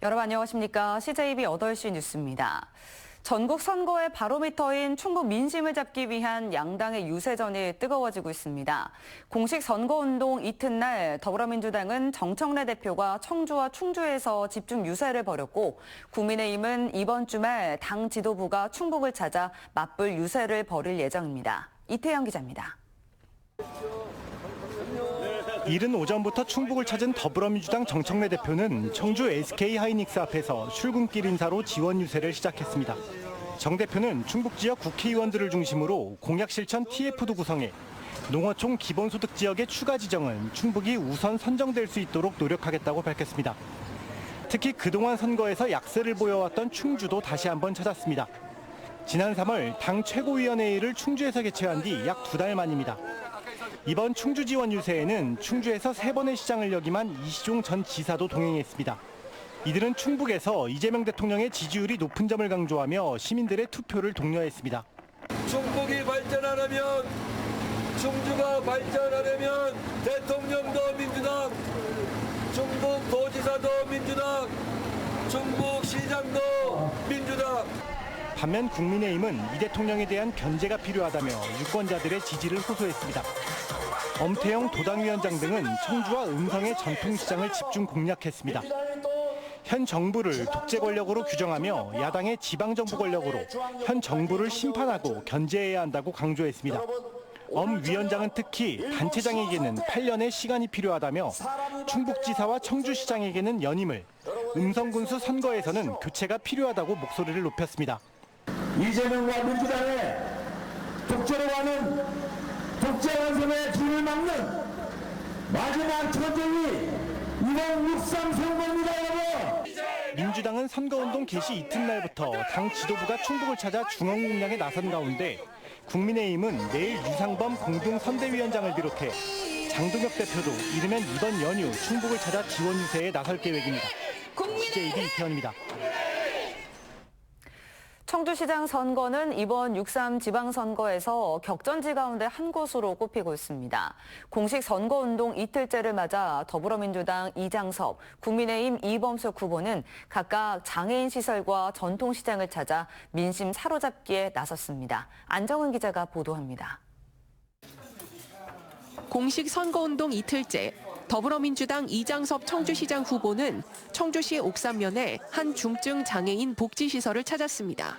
여러분 안녕하십니까? CJB 8시 뉴스입니다. 전국 선거의 바로미터인 충북 민심을 잡기 위한 양당의 유세전이 뜨거워지고 있습니다. 공식 선거운동 이튿날 더불어민주당은 정청래 대표가 청주와 충주에서 집중 유세를 벌였고 국민의힘은 이번 주말 당 지도부가 충북을 찾아 맞불 유세를 벌일 예정입니다. 이태영 기자입니다. 이른 오전부터 충북을 찾은 더불어민주당 정청래 대표는 청주 SK하이닉스 앞에서 출근길 인사로 지원 유세를 시작했습니다. 정 대표는 충북 지역 국회의원들을 중심으로 공약 실천 TF도 구성해 농어촌 기본소득 지역의 추가 지정은 충북이 우선 선정될 수 있도록 노력하겠다고 밝혔습니다. 특히 그동안 선거에서 약세를 보여왔던 충주도 다시 한번 찾았습니다. 지난 3월 당 최고위원회의를 충주에서 개최한 뒤 약 2달 만입니다. 이번 충주 지원 유세에는 충주에서 3번의 시장을 역임한 이시종 전 지사도 동행했습니다. 이들은 충북에서 이재명 대통령의 지지율이 높은 점을 강조하며 시민들의 투표를 독려했습니다. 충북이 발전하려면, 충주가 발전하려면 대통령도 민주당, 충북도지사도 민주당, 충북시장도 민주당. 반면 국민의힘은 이 대통령에 대한 견제가 필요하다며 유권자들의 지지를 호소했습니다. 엄태영 도당위원장 등은 청주와 음성의 전통시장을 집중 공략했습니다. 현 정부를 독재 권력으로 규정하며 야당의 지방정부 권력으로 현 정부를 심판하고 견제해야 한다고 강조했습니다. 엄 위원장은 특히 단체장에게는 8년의 시간이 필요하다며 충북지사와 청주시장에게는 연임을, 음성군수 선거에서는 교체가 필요하다고 목소리를 높였습니다. 이재명과 민주당의 독재로 가는 독재 완성의 길을 막는 마지막 전쟁이 2063 선거입니다, 여러분. 민주당은 선거운동 개시 이튿날부터 당 지도부가 충북을 찾아 중앙 공략에 나선 가운데 국민의힘은 내일 유상범 공동선대위원장을 비롯해 장동혁 대표도 이르면 이번 연휴 충북을 찾아 지원 유세에 나설 계획입니다. CJB 이태현입니다. 청주시장 선거는 이번 6.3 지방선거에서 격전지 가운데 한 곳으로 꼽히고 있습니다. 공식 선거운동 이틀째를 맞아 더불어민주당 이장섭, 국민의힘 이범석 후보는 각각 장애인 시설과 전통시장을 찾아 민심 사로잡기에 나섰습니다. 안정은 기자가 보도합니다. 공식 선거운동 이틀째, 더불어민주당 이장섭 청주시장 후보는 청주시 옥산면에 한 중증 장애인 복지시설을 찾았습니다.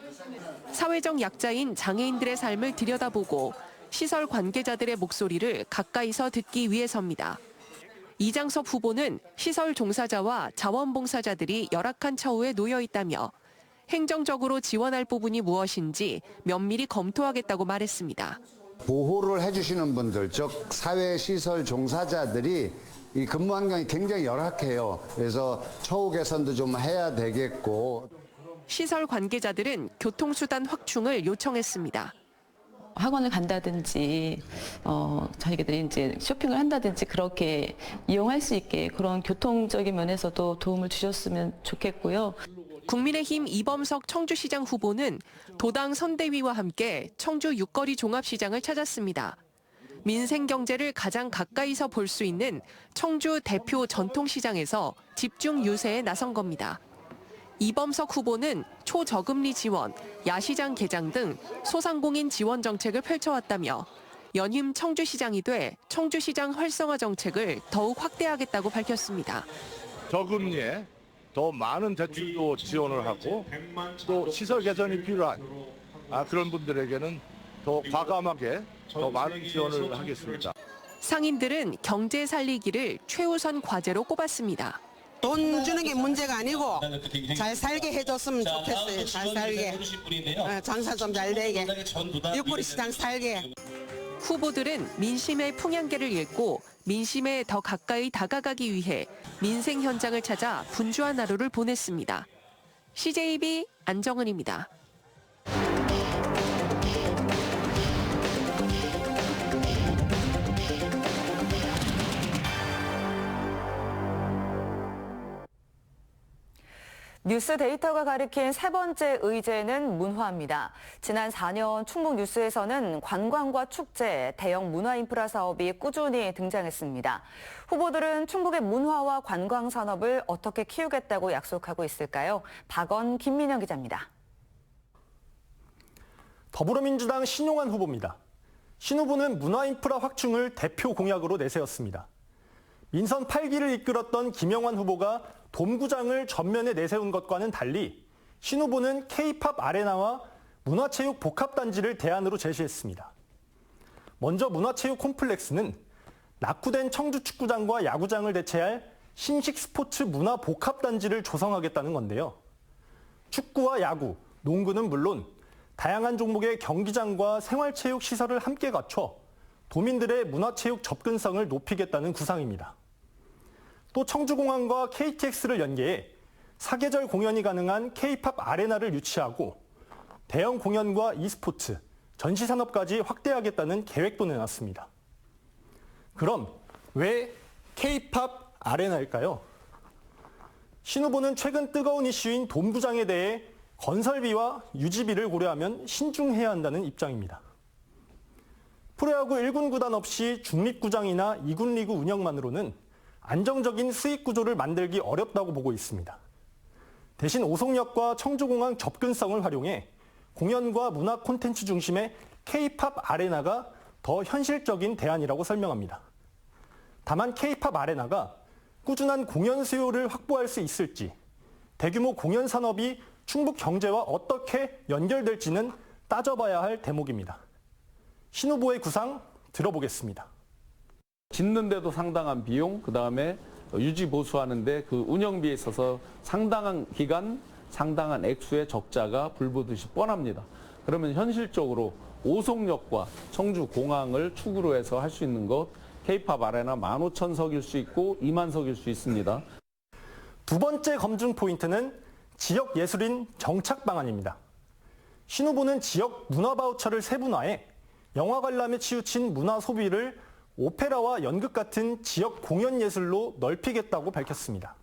사회적 약자인 장애인들의 삶을 들여다보고 시설 관계자들의 목소리를 가까이서 듣기 위해서입니다. 이장섭 후보는 시설 종사자와 자원봉사자들이 열악한 처우에 놓여 있다며 행정적으로 지원할 부분이 무엇인지 면밀히 검토하겠다고 말했습니다. 보호를 해주시는 분들, 즉 사회시설 종사자들이 이 근무 환경이 굉장히 열악해요. 그래서 처우 개선도 좀 해야 되겠고. 시설 관계자들은 교통수단 확충을 요청했습니다. 학원을 간다든지, 자기들이 이제 쇼핑을 한다든지 그렇게 이용할 수 있게 그런 교통적인 면에서도 도움을 주셨으면 좋겠고요. 국민의힘 이범석 청주시장 후보는 도당 선대위와 함께 청주 육거리 종합시장을 찾았습니다. 민생 경제를 가장 가까이서 볼 수 있는 청주 대표 전통시장에서 집중 유세에 나선 겁니다. 이범석 후보는 초저금리 지원, 야시장 개장 등 소상공인 지원 정책을 펼쳐왔다며 연임 청주시장이 돼 청주시장 활성화 정책을 더욱 확대하겠다고 밝혔습니다. 저금리에 더 많은 대출도 지원을 하고 또 시설 개선이 필요한 그런 분들에게는 더 과감하게 더 많은 지원을 하겠습니다. 상인들은 경제 살리기를 최우선 과제로 꼽았습니다. 돈 주는 게 문제가 아니고 잘 살게 해줬으면 좋겠어요. 잘 살게. 장사 좀 잘 되게. 육거리 시장 살게. 후보들은 민심의 풍향계를 읽고 민심에 더 가까이 다가가기 위해 민생 현장을 찾아 분주한 하루를 보냈습니다. CJB 안정은입니다. 뉴스 데이터가 가리킨 세 번째 의제는 문화입니다. 지난 4년 충북 뉴스에서는 관광과 축제, 대형 문화 인프라 사업이 꾸준히 등장했습니다. 후보들은 충북의 문화와 관광 산업을 어떻게 키우겠다고 약속하고 있을까요? 박원, 김민영 기자입니다. 더불어민주당 신용환 후보입니다. 신 후보는 문화 인프라 확충을 대표 공약으로 내세웠습니다. 민선 8기를 이끌었던 김영환 후보가 돔구장을 전면에 내세운 것과는 달리 신 후보는 K-팝 아레나와 문화체육 복합단지를 대안으로 제시했습니다. 먼저 문화체육 콤플렉스는 낙후된 청주 축구장과 야구장을 대체할 신식 스포츠 문화 복합단지를 조성하겠다는 건데요. 축구와 야구, 농구는 물론 다양한 종목의 경기장과 생활체육 시설을 함께 갖춰 도민들의 문화체육 접근성을 높이겠다는 구상입니다. 또 청주공항과 KTX를 연계해 사계절 공연이 가능한 K-팝 아레나를 유치하고 대형 공연과 e스포츠, 전시산업까지 확대하겠다는 계획도 내놨습니다. 그럼 왜 K-팝 아레나일까요? 신 후보는 최근 뜨거운 이슈인 돔구장에 대해 건설비와 유지비를 고려하면 신중해야 한다는 입장입니다. 프로야구 1군 구단 없이 중립구장이나 2군 리그 운영만으로는 안정적인 수익 구조를 만들기 어렵다고 보고 있습니다. 대신 오송역과 청주공항 접근성을 활용해 공연과 문화 콘텐츠 중심의 K-팝 아레나가 더 현실적인 대안이라고 설명합니다. 다만 K-팝 아레나가 꾸준한 공연 수요를 확보할 수 있을지, 대규모 공연 산업이 충북 경제와 어떻게 연결될지는 따져봐야 할 대목입니다. 신 후보의 구상 들어보겠습니다. 짓는데도 상당한 비용, 그다음에 유지 보수하는데 그 운영비에 있어서 상당한 기간, 상당한 액수의 적자가 불보듯이 뻔합니다. 그러면 현실적으로 오송역과 청주공항을 축으로 해서 할 수 있는 것, K-팝 아레나 15,000석일 수 있고 20,000석일 수 있습니다. 두 번째 검증 포인트는 지역 예술인 정착 방안입니다. 신 후보는 지역 문화 바우처를 세분화해 영화 관람에 치우친 문화 소비를 오페라와 연극 같은 지역 공연 예술로 넓히겠다고 밝혔습니다.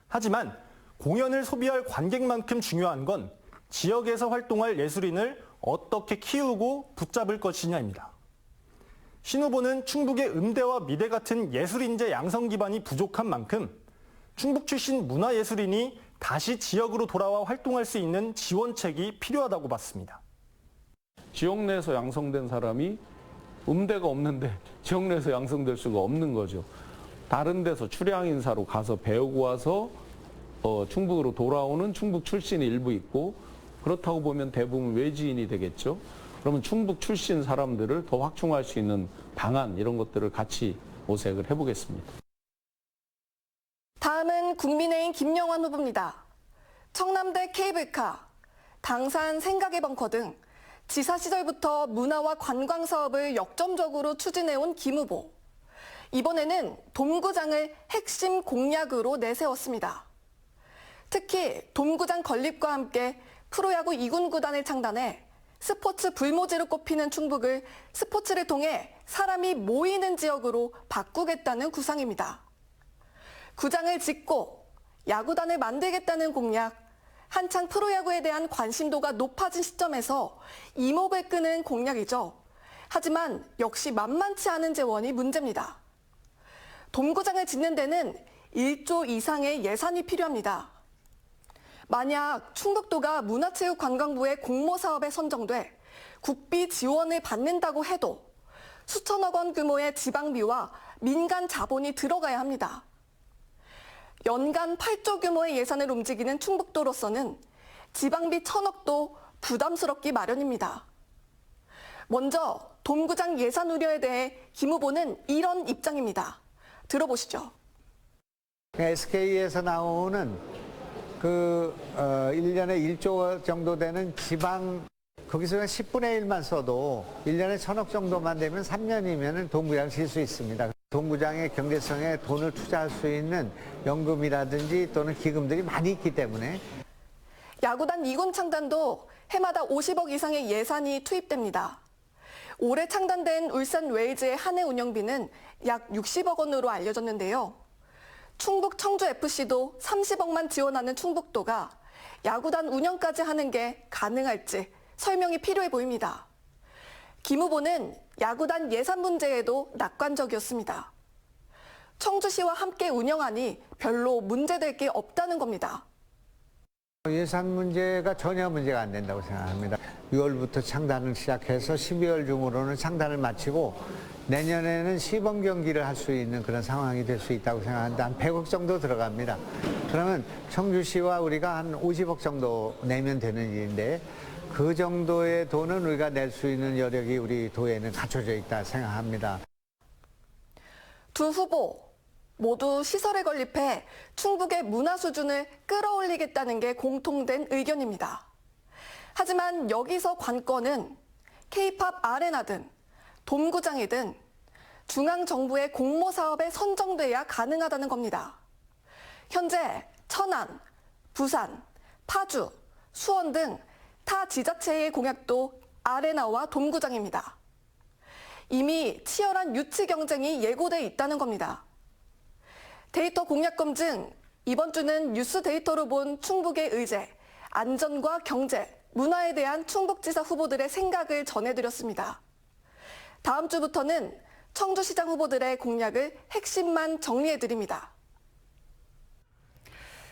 하지만 공연을 소비할 관객만큼 중요한 건 지역에서 활동할 예술인을 어떻게 키우고 붙잡을 것이냐입니다. 신 후보는 충북의 음대와 미대 같은 예술인재 양성 기반이 부족한 만큼 충북 출신 문화예술인이 다시 지역으로 돌아와 활동할 수 있는 지원책이 필요하다고 봤습니다. 지역 내에서 양성된 사람이 음대가 없는데 지역 내에서 양성될 수가 없는 거죠. 다른 데서 출향 인사로 가서 배우고 와서 충북으로 돌아오는 충북 출신이 일부 있고, 그렇다고 보면 대부분 외지인이 되겠죠. 그러면 충북 출신 사람들을 더 확충할 수 있는 방안, 이런 것들을 같이 모색을 해보겠습니다. 다음은 국민의힘 김영환 후보입니다. 청남대 케이블카, 당산 생각의 벙커 등 지사 시절부터 문화와 관광 사업을 역점적으로 추진해온 김 후보. 이번에는 돔구장을 핵심 공약으로 내세웠습니다. 특히 돔구장 건립과 함께 프로야구 2군 구단을 창단해 스포츠 불모지로 꼽히는 충북을 스포츠를 통해 사람이 모이는 지역으로 바꾸겠다는 구상입니다. 구장을 짓고 야구단을 만들겠다는 공약, 한창 프로야구에 대한 관심도가 높아진 시점에서 이목을 끄는 공약이죠. 하지만 역시 만만치 않은 재원이 문제입니다. 돔구장을 짓는 데는 1조 이상의 예산이 필요합니다. 만약 충북도가 문화체육관광부의 공모 사업에 선정돼 국비 지원을 받는다고 해도 수천억 원 규모의 지방비와 민간 자본이 들어가야 합니다. 연간 8조 규모의 예산을 움직이는 충북도로서는 지방비 1,000억도 부담스럽기 마련입니다. 먼저 돔구장 예산 우려에 대해 김 후보는 이런 입장입니다. 들어보시죠. SK에서 나오는 1년에 1조 정도 되는 지방, 거기서 10분의 1만 써도 1년에 1,000억 정도만 되면 3년이면 돔구장 질 수 있습니다. 돔구장의 경제성에 돈을 투자할 수 있는 연금이라든지 또는 기금들이 많이 있기 때문에. 야구단 2군 창단도 해마다 50억 이상의 예산이 투입됩니다. 올해 창단된 울산 웨이즈의 한 해 운영비는 약 60억 원으로 알려졌는데요. 충북 청주FC도 30억만 지원하는 충북도가 야구단 운영까지 하는 게 가능할지 설명이 필요해 보입니다. 김 후보는 야구단 예산 문제에도 낙관적이었습니다. 청주시와 함께 운영하니 별로 문제될 게 없다는 겁니다. 예산 문제가 전혀 문제가 안 된다고 생각합니다. 6월부터 창단을 시작해서 12월 중으로는 창단을 마치고 내년에는 시범 경기를 할 수 있는 그런 상황이 될 수 있다고 생각하는데 한 100억 정도 들어갑니다. 그러면 청주시와 우리가 한 50억 정도 내면 되는 일인데 그 정도의 돈은 우리가 낼 수 있는 여력이 우리 도에는 갖춰져 있다 생각합니다. 두 후보 모두 시설에 건립해 충북의 문화 수준을 끌어올리겠다는 게 공통된 의견입니다. 하지만 여기서 관건은 K-팝 아레나든 돔구장이든 중앙정부의 공모 사업에 선정돼야 가능하다는 겁니다. 현재 천안, 부산, 파주, 수원 등 타 지자체의 공약도 아레나와 돔구장입니다. 이미 치열한 유치 경쟁이 예고돼 있다는 겁니다. 데이터 공약 검증, 이번 주는 뉴스 데이터로 본 충북의 의제, 안전과 경제, 문화에 대한 충북지사 후보들의 생각을 전해드렸습니다. 다음 주부터는 청주시장 후보들의 공약을 핵심만 정리해드립니다.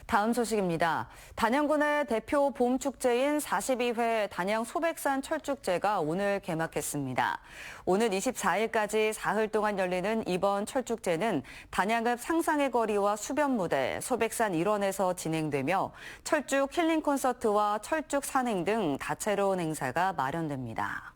다음 소식입니다. 단양군의 대표 봄축제인 42회 단양 소백산 철축제가 오늘 개막했습니다. 오는 24일까지 사흘 동안 열리는 이번 철축제는 단양읍 상상의 거리와 수변무대, 소백산 일원에서 진행되며 철쭉 힐링 콘서트와 철쭉 산행 등 다채로운 행사가 마련됩니다.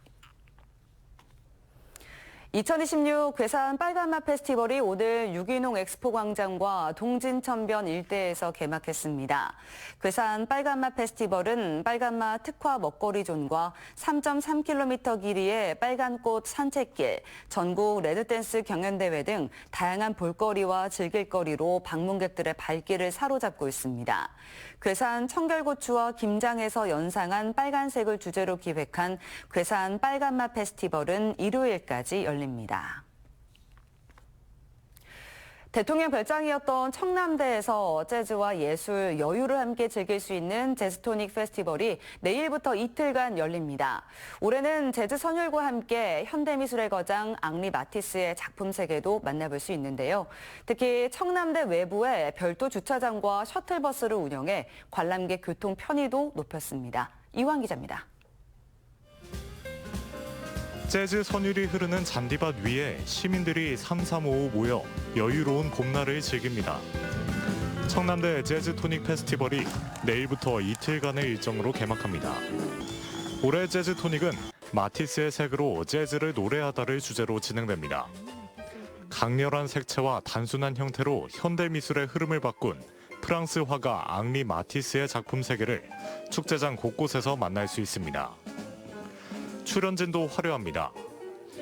2026 괴산 빨간맛 페스티벌이 오늘 유기농 엑스포 광장과 동진천변 일대에서 개막했습니다. 괴산 빨간맛 페스티벌은 빨간맛 특화 먹거리존과 3.3km 길이의 빨간꽃 산책길, 전국 레드댄스 경연대회 등 다양한 볼거리와 즐길거리로 방문객들의 발길을 사로잡고 있습니다. 괴산 청결고추와 김장에서 연상한 빨간색을 주제로 기획한 괴산 빨간맛 페스티벌은 일요일까지 열립니다. 대통령 별장이었던 청남대에서 재즈와 예술, 여유를 함께 즐길 수 있는 재즈토닉 페스티벌이 내일부터 이틀간 열립니다. 올해는 재즈 선율과 함께 현대미술의 거장 앙리 마티스의 작품 세계도 만나볼 수 있는데요. 특히 청남대 외부에 별도 주차장과 셔틀버스를 운영해 관람객 교통 편의도 높였습니다. 이완 기자입니다. 재즈 선율이 흐르는 잔디밭 위에 시민들이 삼삼오오 모여 여유로운 봄날을 즐깁니다. 청남대 재즈토닉 페스티벌이 내일부터 이틀간의 일정으로 개막합니다. 올해 재즈토닉은 마티스의 색으로 재즈를 노래하다를 주제로 진행됩니다. 강렬한 색채와 단순한 형태로 현대미술의 흐름을 바꾼 프랑스 화가 앙리 마티스의 작품 세계를 축제장 곳곳에서 만날 수 있습니다. 출연진도 화려합니다.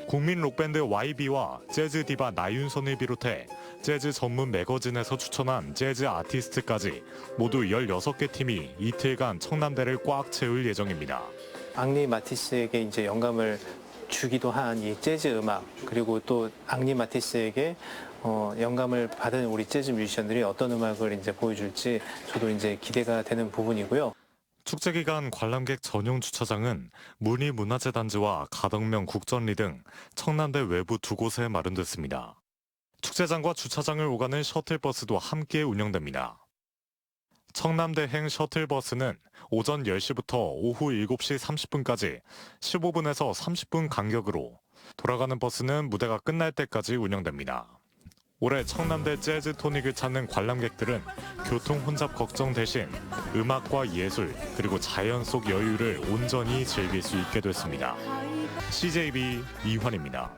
국민 록밴드 YB와 재즈 디바 나윤선을 비롯해 재즈 전문 매거진에서 추천한 재즈 아티스트까지 모두 16개 팀이 이틀간 청남대를 꽉 채울 예정입니다. 앙리 마티스에게 이제 영감을 주기도 한 이 재즈 음악, 그리고 또 앙리 마티스에게 영감을 받은 우리 재즈 뮤지션들이 어떤 음악을 이제 보여줄지 저도 이제 기대가 되는 부분이고요. 축제 기간 관람객 전용 주차장은 문희문화재단지와 가덕명 국전리 등 청남대 외부 두 곳에 마련됐습니다. 축제장과 주차장을 오가는 셔틀버스도 함께 운영됩니다. 청남대행 셔틀버스는 오전 10시부터 오후 7시 30분까지 15분에서 30분 간격으로, 돌아가는 버스는 무대가 끝날 때까지 운영됩니다. 올해 청남대 재즈 토닉을 찾는 관람객들은 교통 혼잡 걱정 대신 음악과 예술 그리고 자연 속 여유를 온전히 즐길 수 있게 됐습니다. CJB 이환입니다.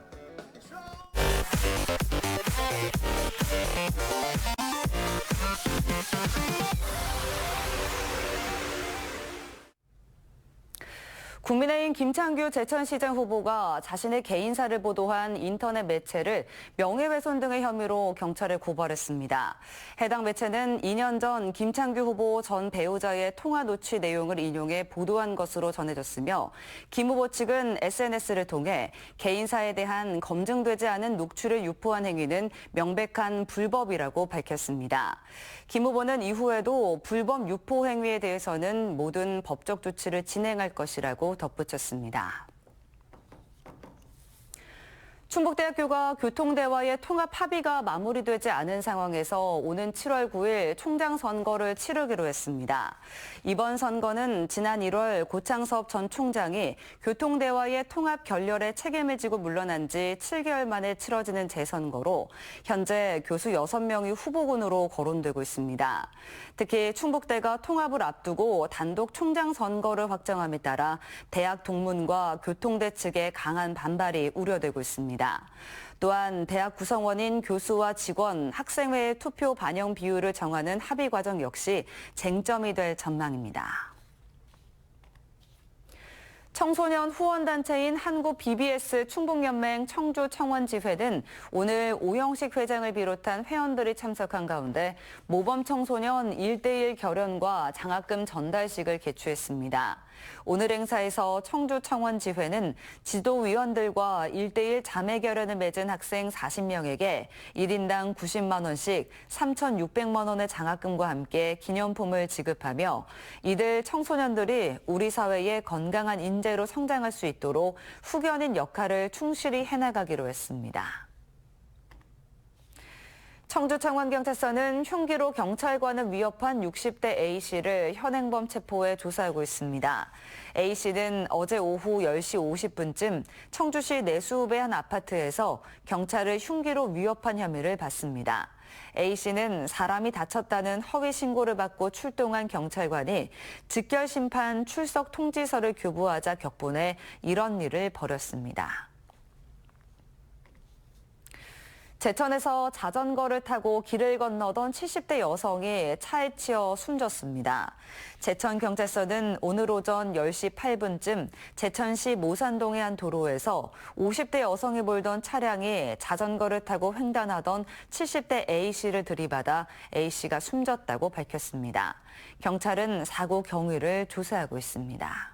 국민의힘 김창규 제천시장 후보가 자신의 개인사를 보도한 인터넷 매체를 명예훼손 등의 혐의로 경찰에 고발했습니다. 해당 매체는 2년 전 김창규 후보 전 배우자의 통화 노취 내용을 인용해 보도한 것으로 전해졌으며 김 후보 측은 SNS를 통해 개인사에 대한 검증되지 않은 녹취를 유포한 행위는 명백한 불법이라고 밝혔습니다. 김 후보는 이후에도 불법 유포 행위에 대해서는 모든 법적 조치를 진행할 것이라고 덧붙였습니다. 충북대학교가 교통대와의 통합 합의가 마무리되지 않은 상황에서 오는 7월 9일 총장 선거를 치르기로 했습니다. 이번 선거는 지난 1월 고창섭 전 총장이 교통대와의 통합 결렬에 책임을 지고 물러난 지 7개월 만에 치러지는 재선거로 현재 교수 6명이 후보군으로 거론되고 있습니다. 특히 충북대가 통합을 앞두고 단독 총장 선거를 확정함에 따라 대학 동문과 교통대 측의 강한 반발이 우려되고 있습니다. 또한 대학 구성원인 교수와 직원, 학생회의 투표 반영 비율을 정하는 합의 과정 역시 쟁점이 될 전망입니다. 청소년 후원단체인 한국 BBS 충북연맹 청주청원지회는 오늘 오영식 회장을 비롯한 회원들이 참석한 가운데 모범 청소년 1:1 결연과 장학금 전달식을 개최했습니다. 오늘 행사에서 청주청원지회는 지도위원들과 1:1 자매 결연을 맺은 학생 40명에게 1인당 90만 원씩 3,600만 원의 장학금과 함께 기념품을 지급하며 이들 청소년들이 우리 사회의 건강한 인재로 성장할 수 있도록 후견인 역할을 충실히 해나가기로 했습니다. 청주청원경찰서는 흉기로 경찰관을 위협한 60대 A씨를 현행범 체포해 조사하고 있습니다. A씨는 어제 오후 10시 50분쯤 청주시 내수읍의 한 아파트에서 경찰을 흉기로 위협한 혐의를 받습니다. A씨는 사람이 다쳤다는 허위 신고를 받고 출동한 경찰관이 직결심판 출석 통지서를 교부하자 격분해 이런 일을 벌였습니다. 제천에서 자전거를 타고 길을 건너던 70대 여성이 차에 치여 숨졌습니다. 제천경찰서는 오늘 오전 10시 8분쯤 제천시 모산동의 한 도로에서 50대 여성이 몰던 차량이 자전거를 타고 횡단하던 70대 A씨를 들이받아 A씨가 숨졌다고 밝혔습니다. 경찰은 사고 경위를 조사하고 있습니다.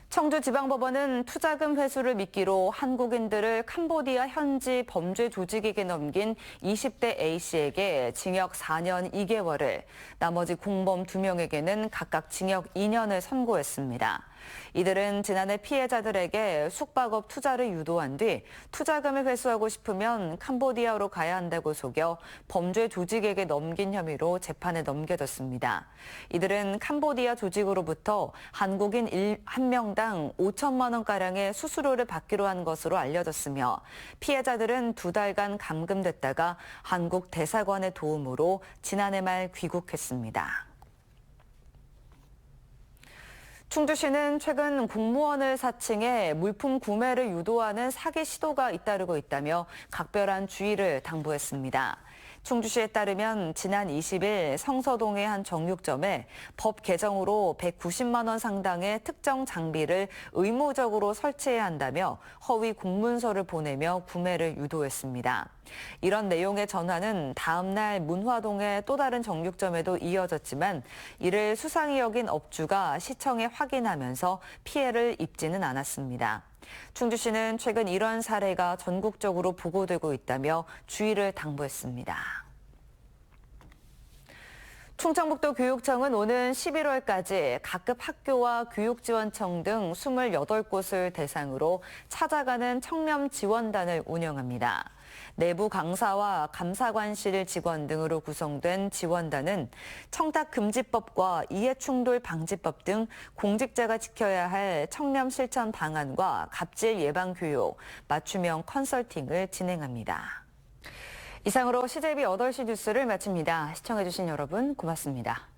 청주지방법원은 투자금 회수를 미끼로 한국인들을 캄보디아 현지 범죄 조직에게 넘긴 20대 A씨에게 징역 4년 2개월을, 나머지 공범 2명에게는 각각 징역 2년을 선고했습니다. 이들은 지난해 피해자들에게 숙박업 투자를 유도한 뒤 투자금을 회수하고 싶으면 캄보디아로 가야 한다고 속여 범죄 조직에게 넘긴 혐의로 재판에 넘겨졌습니다. 이들은 캄보디아 조직으로부터 한국인 1명당 5천만 원가량의 수수료를 받기로 한 것으로 알려졌으며 피해자들은 2달간 감금됐다가 한국 대사관의 도움으로 지난해 말 귀국했습니다. 충주시는 최근 공무원을 사칭해 물품 구매를 유도하는 사기 시도가 잇따르고 있다며 각별한 주의를 당부했습니다. 충주시에 따르면 지난 20일 성서동의 한 정육점에 법 개정으로 190만 원 상당의 특정 장비를 의무적으로 설치해야 한다며 허위 공문서를 보내며 구매를 유도했습니다. 이런 내용의 전화는 다음 날 문화동의 또 다른 정육점에도 이어졌지만 이를 수상히 여긴 업주가 시청에 확인하면서 피해를 입지는 않았습니다. 충주시는 최근 이런 사례가 전국적으로 보고되고 있다며 주의를 당부했습니다. 충청북도 교육청은 오는 11월까지 각급 학교와 교육지원청 등 28곳을 대상으로 찾아가는 청렴 지원단을 운영합니다. 내부 강사와 감사관실 직원 등으로 구성된 지원단은 청탁금지법과 이해충돌 방지법 등 공직자가 지켜야 할 청렴 실천 방안과 갑질 예방 교육, 맞춤형 컨설팅을 진행합니다. 이상으로 CJB 8시 뉴스를 마칩니다. 시청해주신 여러분 고맙습니다.